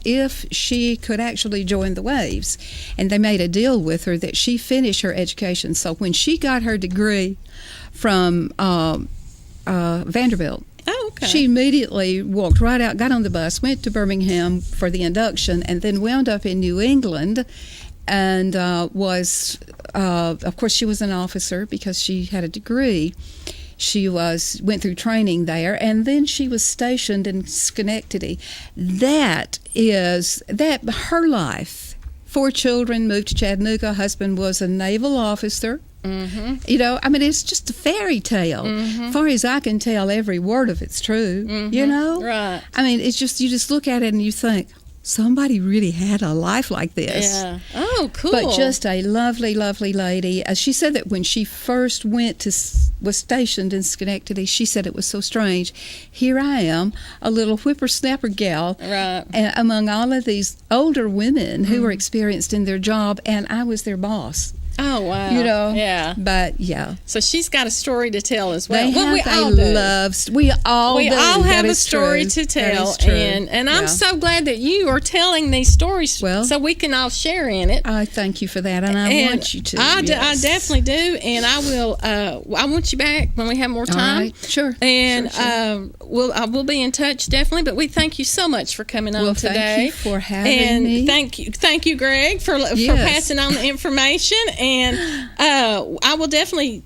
if she could actually join the Waves. And they made a deal with her that she finish her education. So when she got her degree from Vanderbilt, she immediately walked right out, got on the bus, went to Birmingham for the induction, and then wound up in New England and was, of course, she was an officer because she had a degree. She went through training there, and then she was stationed in Schenectady. That her life. 4 children, moved to Chattanooga. Husband was a naval officer. Mm-hmm. You know, I mean, it's just a fairy tale. Mm-hmm. Far as I can tell, every word of it's true. Mm-hmm. You know, right? I mean, it's just, you just look at it and you think, somebody really had a life like this. Yeah. Oh, cool. But just a lovely, lovely lady. She said that when she first was stationed in Schenectady, she said it was so strange. Here I am, a little whippersnapper gal, right, among all of these older women who were experienced in their job, and I was their boss. Oh, wow. You know? Yeah. But, yeah. So she's got a story to tell as well. We all have a story to tell. And I'm so glad that you are telling these stories so we can all share in it. I thank you for that, and I want you to. I definitely do, and I will. I want you back when we have more time. All right, sure. And sure. we'll be in touch definitely. But we thank you so much for coming on today. Thank you for having me. And thank you, Greg, for passing on the information. And I will definitely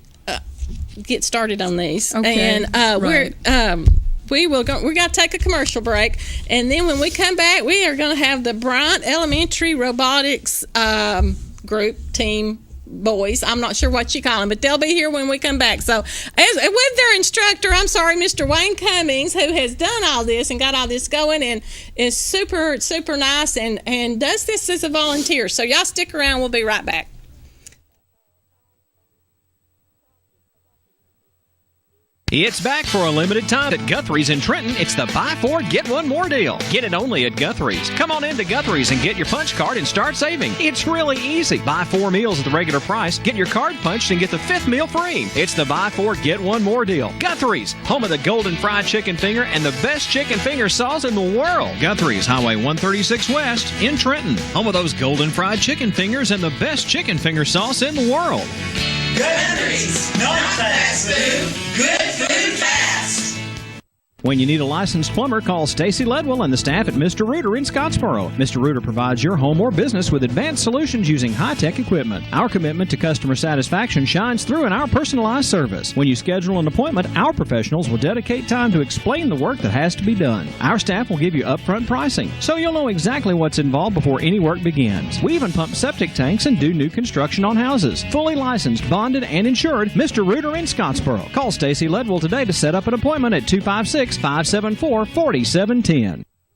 get started on these. Okay. And we're got to take a commercial break, and then when we come back, we are going to have the Bryant Elementary Robotics group team boys. I'm not sure what you call them, but they'll be here when we come back. So, with their instructor, Mr. Wayne Cummings, who has done all this and got all this going, and is super, super nice, and does this as a volunteer. So y'all stick around. We'll be right back. It's back for a limited time at Guthrie's in Trenton. It's the buy 4, get 1 more deal. Get it only at Guthrie's. Come on into Guthrie's and get your punch card and start saving. It's really easy. Buy 4 meals at the regular price, get your card punched, and get the 5th meal free. It's the buy 4, get 1 more deal. Guthrie's, home of the golden fried chicken finger and the best chicken finger sauce in the world. Guthrie's, Highway 136 West in Trenton, home of those golden fried chicken fingers and the best chicken finger sauce in the world. Guthrie's, not fast food, good food fast. When you need a licensed plumber, call Stacy Ledwell and the staff at Mr. Rooter in Scottsboro. Mr. Rooter provides your home or business with advanced solutions using high-tech equipment. Our commitment to customer satisfaction shines through in our personalized service. When you schedule an appointment, our professionals will dedicate time to explain the work that has to be done. Our staff will give you upfront pricing, so you'll know exactly what's involved before any work begins. We even pump septic tanks and do new construction on houses. Fully licensed, bonded, and insured, Mr. Rooter in Scottsboro. Call Stacy Ledwell today to set up an appointment at 256-574-4710.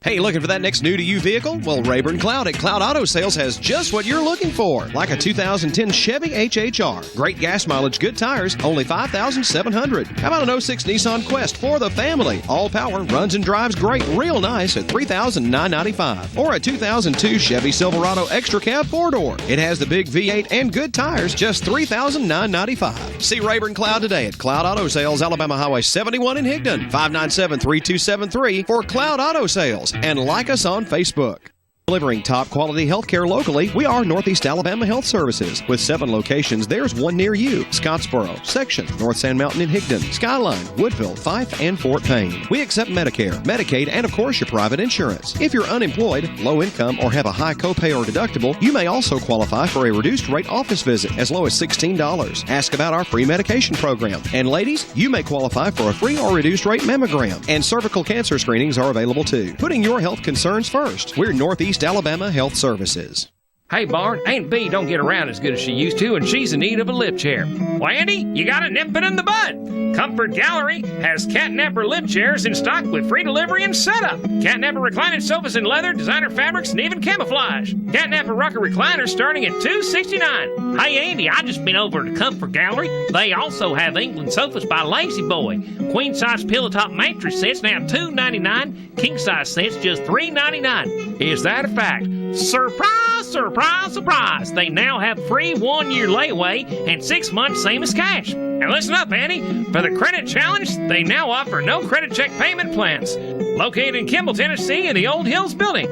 Hey, looking for that next new-to-you vehicle? Well, Rayburn Cloud at Cloud Auto Sales has just what you're looking for, like a 2010 Chevy HHR. Great gas mileage, good tires, only $5,700. How about an 06 Nissan Quest for the family? All power, runs and drives great, real nice at $3,995. Or a 2002 Chevy Silverado Extra Cab 4-door. It has the big V8 and good tires, just $3,995. See Rayburn Cloud today at Cloud Auto Sales, Alabama Highway 71 in Higdon, 597-3273 for Cloud Auto Sales. And like us on Facebook. Delivering top-quality health care locally, we are Northeast Alabama Health Services. With 7 locations, there's one near you. Scottsboro, Section, North Sand Mountain in Higdon, Skyline, Woodville, Fife, and Fort Payne. We accept Medicare, Medicaid, and of course your private insurance. If you're unemployed, low income, or have a high copay or deductible, you may also qualify for a reduced rate office visit as low as $16. Ask about our free medication program. And ladies, you may qualify for a free or reduced rate mammogram. And cervical cancer screenings are available too. Putting your health concerns first. We're Northeast Alabama Health Services. Hey, Bart, Aunt Bee don't get around as good as she used to, and she's in need of a lip chair. Well, Andy, you gotta nip it in the bud. Comfort Gallery has catnapper lip chairs in stock with free delivery and setup. Catnapper reclining sofas in leather, designer fabrics, and even camouflage. Catnapper rocker recliners starting at $269. Hey, Andy, I just been over to Comfort Gallery. They also have England sofas by Lazy Boy. Queen-size pillow top mattress sets now $299. King-size sets just $399. Is that a fact? Surprise, surprise, surprise! They now have free 1-year layaway and 6 months same as cash. And listen up, Andy. For the Credit Challenge, they now offer no credit check payment plans. Located in Kimball, Tennessee in the Old Hills building.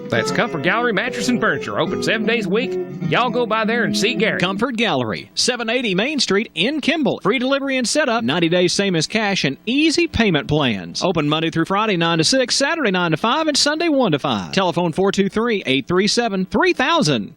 That's Comfort Gallery Mattress and Furniture, open 7 days a week. Y'all go by there and see Gary. Comfort Gallery, 780 Main Street in Kimball. Free delivery and setup, 90 days same as cash, and easy payment plans. Open Monday through Friday 9 to 6, Saturday 9 to 5, and Sunday 1 to 5. Telephone 423-837-3000.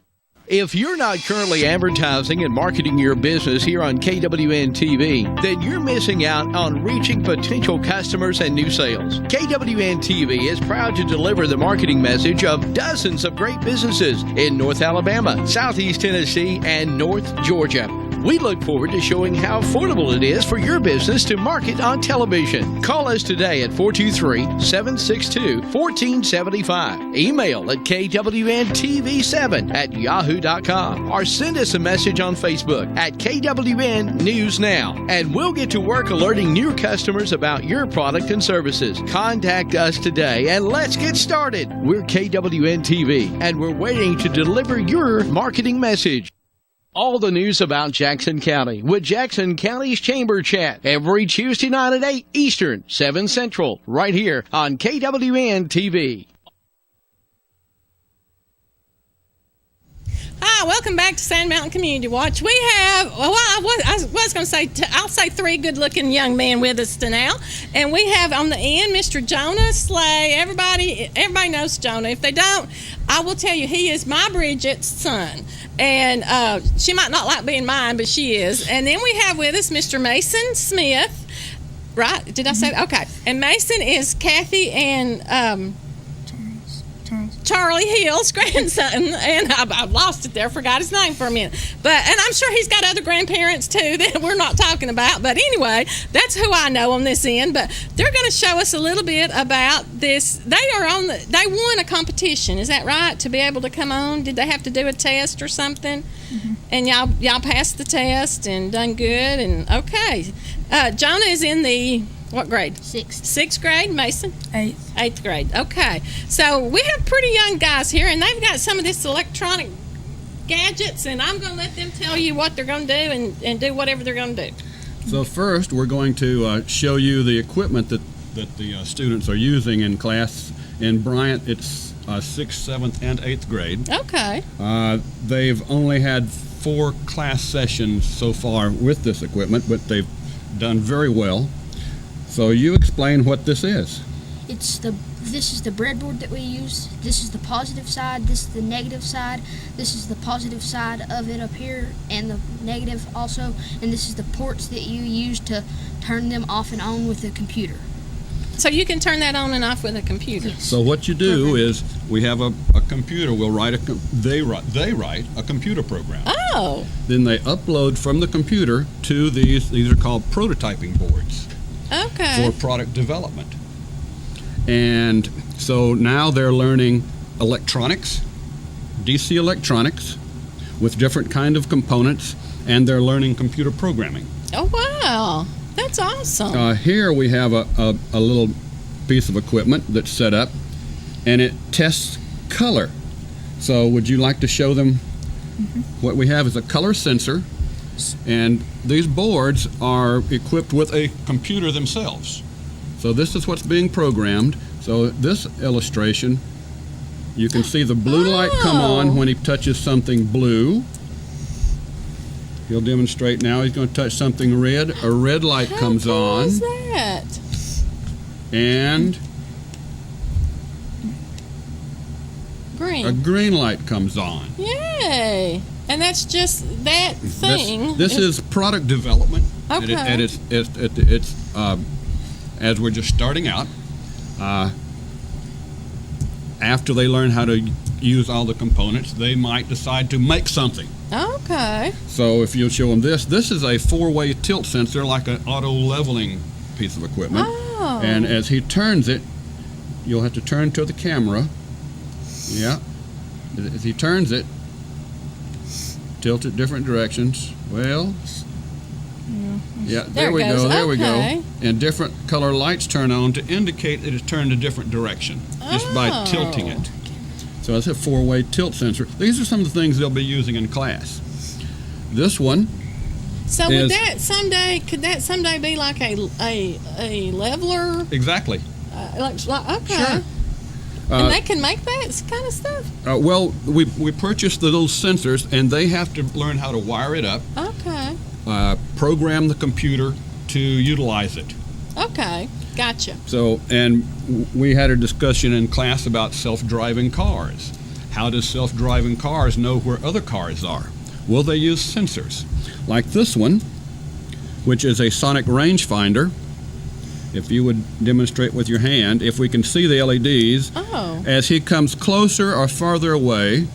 If you're not currently advertising and marketing your business here on KWN TV, then you're missing out on reaching potential customers and new sales. KWN TV is proud to deliver the marketing message of dozens of great businesses in North Alabama, Southeast Tennessee, and North Georgia. We look forward to showing how affordable it is for your business to market on television. Call us today at 423-762-1475. Email at KWNTV7@yahoo.com or send us a message on Facebook at KWN News Now, and we'll get to work alerting new customers about your product and services. Contact us today and let's get started. We're KWN TV and we're waiting to deliver your marketing message. All the news about Jackson County with Jackson County's Chamber Chat every Tuesday night at 8 Eastern, 7 Central, right here on KWN TV. Hi, welcome back to Sand Mountain Community Watch. We have, I was going to say, I'll say 3 good-looking young men with us now. And we have on the end Mr. Jonah Slay. Everybody knows Jonah. If they don't, I will tell you, he is my Bridget's son. And she might not like being mine, but she is. And then we have with us Mr. Mason Smith. Right? Did I say that? Okay. And Mason is Kathy and Charlie Hill's grandson, and I've lost it there, forgot his name for a minute. And I'm sure he's got other grandparents too that we're not talking about. But anyway, that's who I know on this end. But they're going to show us a little bit about this. They won a competition, is that right? To be able to come on, did they have to do a test or something? Mm-hmm. And y'all passed the test and done good. And okay, Jonah is in the. What grade? 6th. 6th grade, Mason? 8th. 8th grade, okay. So we have pretty young guys here, and they've got some of this electronic gadgets, and I'm going to let them tell you what they're going to do and do whatever they're going to do. So first, we're going to show you the equipment that the students are using in class. In Bryant, it's 6th, 7th, and 8th grade. Okay. They've only had 4 class sessions so far with this equipment, but they've done very well. So you explain what this is. This is the breadboard that we use. This is the positive side. This is the negative side. This is the positive side of it up here, and the negative also. And this is the ports that you use to turn them off and on with the computer. So you can turn that on and off with a computer. Yes. So what you do is we have a computer. We'll write they write a computer program. Oh. Then they upload from the computer to these. These are called prototyping boards. Okay. For product development. And so now they're learning electronics, DC electronics, with different kind of components, and they're learning computer programming. Oh, wow. That's awesome. Here we have a little piece of equipment that's set up, and it tests color. So would you like to show them? What we have is a color sensor. And these boards are equipped with a computer themselves. So this is what's being programmed. So this illustration, you can see the blue light come on when he touches something blue. He'll demonstrate now. He's going to touch something red. A red light comes on. How cool is that? And green. A green light comes on. Yay! And that's just that thing. This is product development. Okay. And it's as we're just starting out. After they learn how to use all the components, they might decide to make something. Okay. So if you'll show them this is a 4-way tilt sensor, like an auto leveling piece of equipment. Oh. And as he turns it, you'll have to turn to the camera. Yeah. As he turns it, tilt it different directions. Well, yeah, there we go. There we go. And different color lights turn on to indicate that it's turned a different direction, just by tilting it. So it's a 4-way tilt sensor. These are some of the things they'll be using in class. This one. So would that someday? Could that someday be like a leveler? Exactly. Okay. Sure. And they can make that kind of stuff? Well, we purchased those sensors, and they have to learn how to wire it up, Okay. program the computer to utilize it. Okay. Gotcha. So, and we had a discussion in class about self-driving cars. How does self-driving cars know where other cars are? Well, they use sensors, like this one, which is a sonic rangefinder. If you would demonstrate with your hand, if we can see the LEDs, as he comes closer or farther away,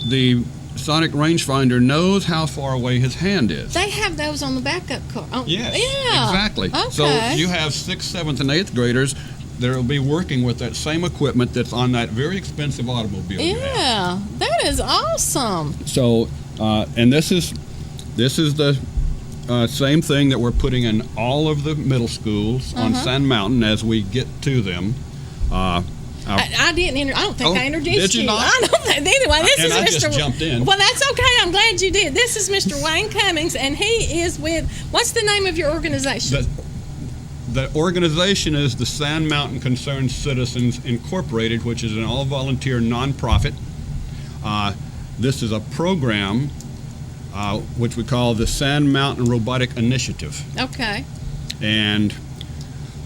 the sonic rangefinder knows how far away his hand is. They have those on the backup car. Oh, Yes, yeah. exactly. Okay. So you have 6th, 7th, and 8th graders that will be working with that same equipment that's on that very expensive automobile. Yeah, that is awesome. So, and this is the same thing that we're putting in all of the middle schools on Sand Mountain as we get to them. I didn't. I don't think I introduced did you not? I don't think. Anyway, this is I Mr. just jumped in. Well, that's okay. I'm glad you did. This is Mr. Wayne Cummings, and he is with. What's the name of your organization? The organization is the Sand Mountain Concerned Citizens Incorporated, which is an all-volunteer nonprofit. This is a program which we call the Sand Mountain Robotic Initiative. Okay. And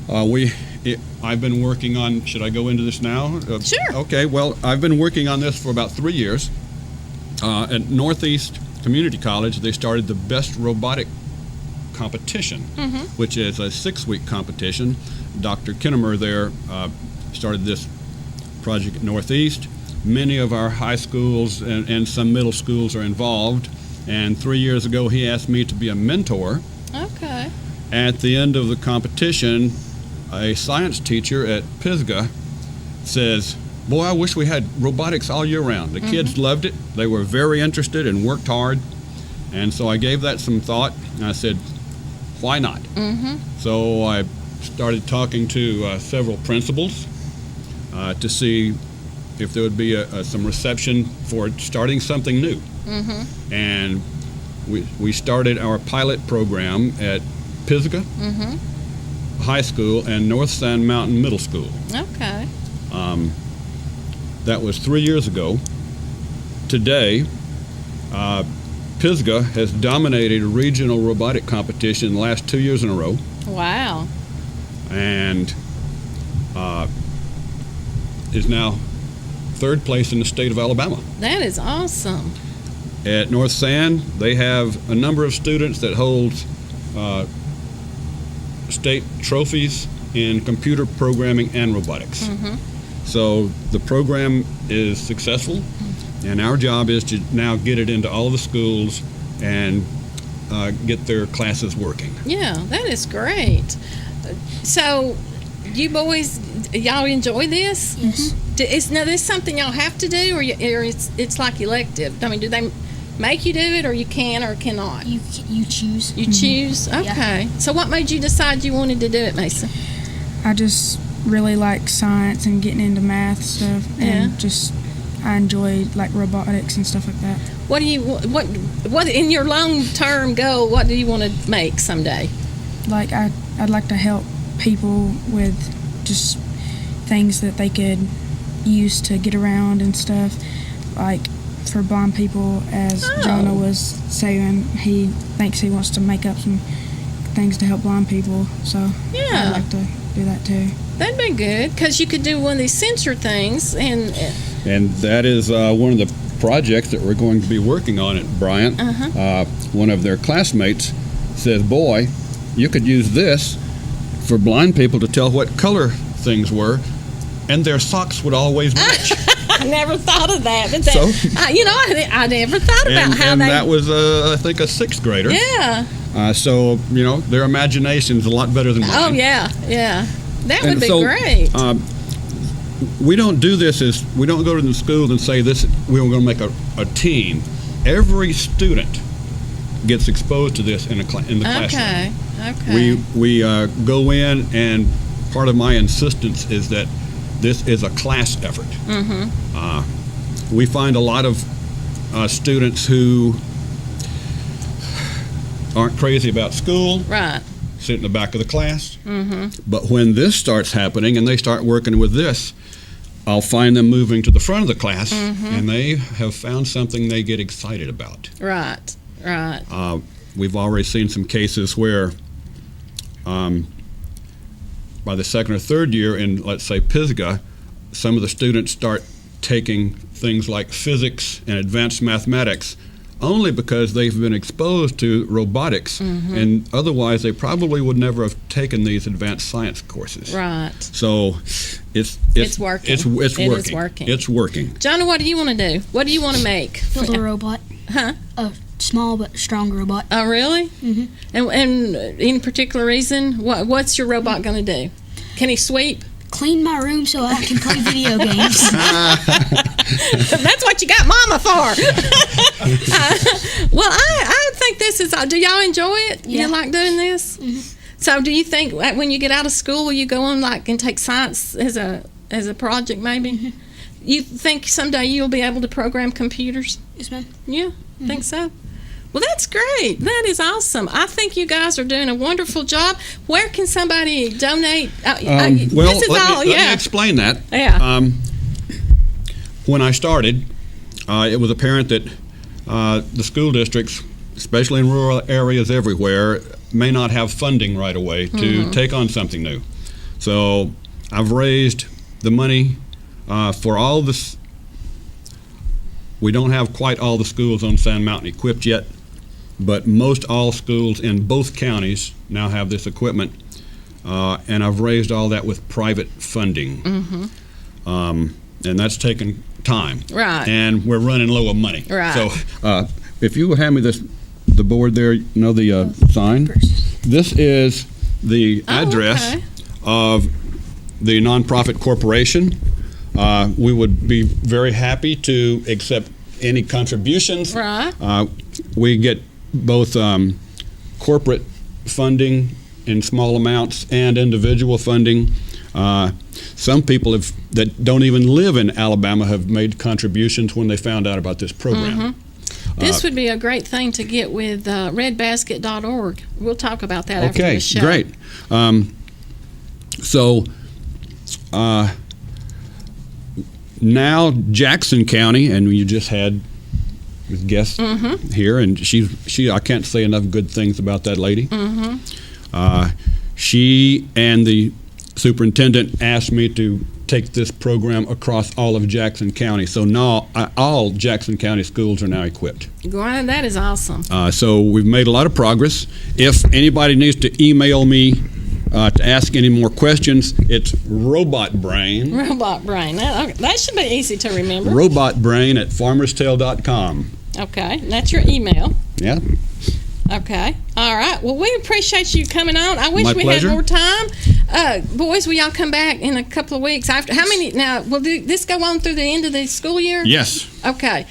I've been working on, should I go into this now? Sure. Okay, well, I've been working on this for about 3 years. At Northeast Community College, they started the Best Robotic Competition, which is a 6-week competition. Dr. Kinnemer there started this project at Northeast. Many of our high schools and some middle schools are involved. And 3 years ago, he asked me to be a mentor. Okay. At the end of the competition, a science teacher at Pisgah says, "Boy, I wish we had robotics all year round." The kids loved it. They were very interested and worked hard. And so I gave that some thought, and I said, why not? So I started talking to several principals to see if there would be some reception for starting something new. And we started our pilot program at Pisgah High School and North Sand Mountain Middle School. Okay. That was 3 years ago. Today, Pisgah has dominated a regional robotic competition the last 2 years in a row. Wow. And is now 3rd place in the state of Alabama. That is awesome. At North Sand, they have a number of students that hold state trophies in computer programming and robotics. So the program is successful, and our job is to now get it into all of the schools and get their classes working. Yeah, that is great. So, you boys, y'all enjoy this? Yes. Now, this something y'all have to do, or it's like elective? I mean, do they make you do it, or you can or cannot? You choose. You choose? Okay. Yeah. So what made you decide you wanted to do it, Mason? I just really like science and getting into math stuff, and I enjoy like robotics and stuff like that. What in your long-term goal, what do you want to make someday? Like I'd like to help people with just things that they could use to get around and stuff, like for blind people, as Jonah was saying, he thinks he wants to make up some things to help blind people, so I'd like to do that too. That'd be good, because you could do one of these sensor things, and that is one of the projects that we're going to be working on at Bryant. One of their classmates says, "Boy, you could use this for blind people to tell what color things were, and their socks would always match." I never thought of that. But So- I never thought about how and they. that was, I think, a 6th grader. Yeah. So, their imagination's a lot better than mine. Oh yeah, yeah. That would And be so, great. We don't do this we don't go to the school and say we're going to make a team. Every student gets exposed to this in the classroom. Okay. We go in, and part of my insistence is that this is a class effort. Mm-hmm. We find a lot of students who aren't crazy about school, Right. sit in the back of the class. Mm-hmm. But when this starts happening and they start working with this, I'll find them moving to the front of the class, and they have found something they get excited about. Right. Right. We've already seen some cases where by the second or third year in, let's say, Pisgah, some of the students start taking things like physics and advanced mathematics only because they've been exposed to robotics, and otherwise they probably would never have taken these advanced science courses. Right. So it's working. It's It working. is working. It's working. Jonah, what do you want to do? What do you want to make? Build a robot. Huh? A small but strong robot. Oh, really? Mm-hmm. And any particular reason? What's your robot going to do? Can he sweep? Clean my room so I can play video games. That's what you got Mama for. Well, I think this is. Do y'all enjoy it? Yeah. You like doing this? So, do you think when you get out of school, will you go on and take science as a project? Maybe. You think someday you'll be able to program computers? Yes, ma'am. Yeah, think so. Well, that's great. That is awesome. I think you guys are doing a wonderful job. Where can somebody donate? Well, this is let me explain that. Yeah. When I started, it was apparent that the school districts, especially in rural areas everywhere, may not have funding right away to take on something new. So I've raised the money for all this. We don't have quite all the schools on Sand Mountain equipped yet, but most all schools in both counties now have this equipment, and I've raised all that with private funding. And that's taken time. Right. And we're running low on money. Right. So if you would hand me the board there, the sign. This is the address of the nonprofit corporation. We would be very happy to accept any contributions. Right. We get both corporate funding in small amounts and individual funding. Some people that don't even live in Alabama have made contributions when they found out about this program. This would be a great thing to get with redbasket.org. We'll talk about that after Okay, the show. great. Now Jackson County, and you just had guests here, and she I can't say enough good things about that lady. She and the superintendent asked me to take this program across all of Jackson County. So now all Jackson County schools are now equipped. Wow, that is awesome. So we've made a lot of progress. If anybody needs to email me to ask any more questions, it's robotbrain. Robot brain. That should be easy to remember. Robotbrain@farmerstale.com. Okay, that's your email. Yeah. Okay. All right. Well, we appreciate you coming on. I wish My we pleasure. had more time. Boys, will y'all come back in a couple of weeks? After how many? Now, will this go on through the end of the school year? Yes. Okay.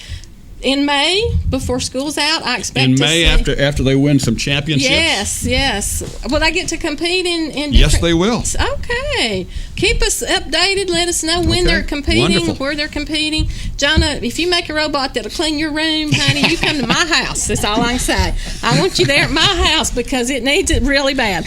In May, before school's out, I expect In to May, see. after they win some championships. Yes. Will they get to compete in different? Yes, they will. Okay. Keep us updated. Let us know when Okay. they're competing, Wonderful. where they're competing. Jonah, if you make a robot that'll clean your room, honey, you come to my house. That's all I can say. I want you there at my house because it needs it really bad.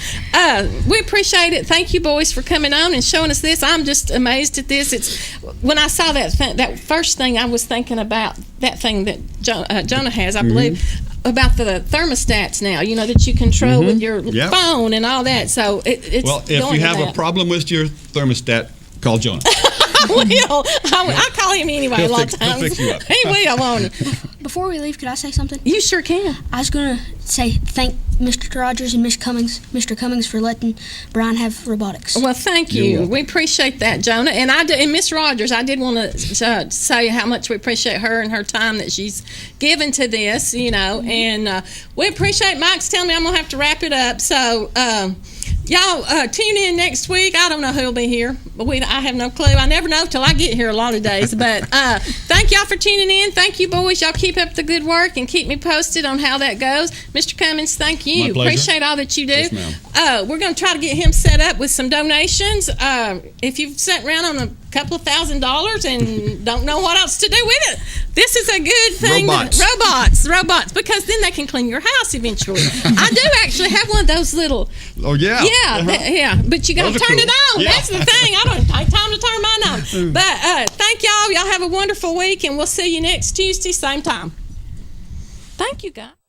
We appreciate it. Thank you, boys, for coming on and showing us this. I'm just amazed at this. It's when I saw that first thing, I was thinking about that thing that Jonah has, I believe, about the thermostats now, that you control with your phone and all that. So it's Well, if going you to have a that. problem with your thermostat, call Jonah. I call him anyway He'll a lot of fix- he'll times. fix you up. He will, won't he? Before we leave, could I say something? You sure can. I was going to say thank Mr. Rogers and Mr. Cummings for letting Brian have robotics. Well, thank you. We appreciate that, Jonah. And and Miss Rogers, I did want to say how much we appreciate her and her time that she's given to this, and we appreciate Mike's telling me I'm going to have to wrap it up. So, y'all tune in next week. I don't know who'll be here, but I have no clue. I never know till I get here a lot of days. But thank y'all for tuning in. Thank you, boys. Y'all keep up the good work and keep me posted on how that goes. Mr. Cummings, thank you. My pleasure. Appreciate all that you do. Yes, ma'am. We're going to try to get him set up with some donations. If you've sat around on a couple of $1,000s and don't know what else to do with it, this is a good thing. Robots, because then they can clean your house eventually. I do actually have one of those little. Oh yeah. Yeah. But you got to turn it on. Yeah. That's the thing. I don't take time to turn mine on. But thank y'all. Y'all have a wonderful week, and we'll see you next Tuesday, same time. Thank you, guys.